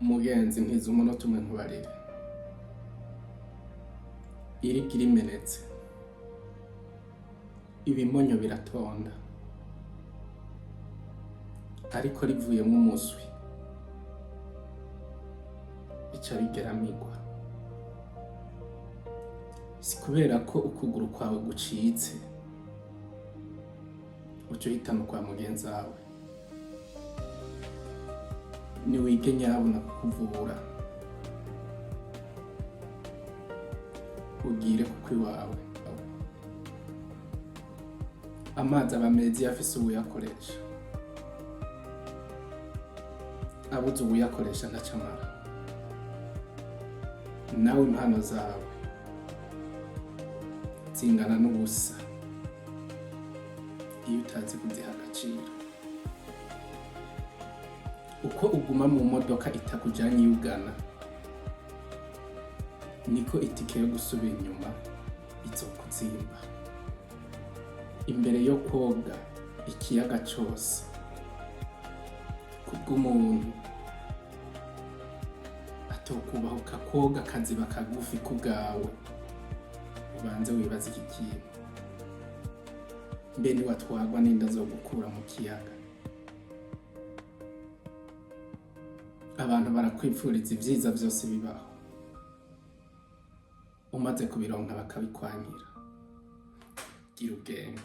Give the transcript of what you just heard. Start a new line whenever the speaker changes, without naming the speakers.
Umugenzi ntiza umunota umwe ntubarire, iriko irimenetse, ibimonyo biratonda, ariko rivuyemwo umuswi bica bigeramirwa. Si kubera ko ukuguru kwawe gucitse uca uhitana ukwa mugenzi wawe, niwige nyabuna kukuvura, ugire kuko iwawe amazi aba meza iyo afise uwuyakoresha, abuze uwuyakoresha ntaco amara. Nawe impano zawe zingana n'ubusa iyo utazi kuziha agaciro. Uko uguma mu modoka itakujanye iyo ugana, niko itike yo gusubira inyuma izokuzimba. Imbere yo koga ikiyaga cose, kubw'umuntu atokubahuka koga akaziba kagufi kubwawe, ubanze wibaze iki kintu: mbe niwatwarwa n'inda zogukura mu kiyaga? Abantu barakwipfuriza ivyiza vyose bibaho, umaze kubironka bakabikwankira. Gira ubwenge.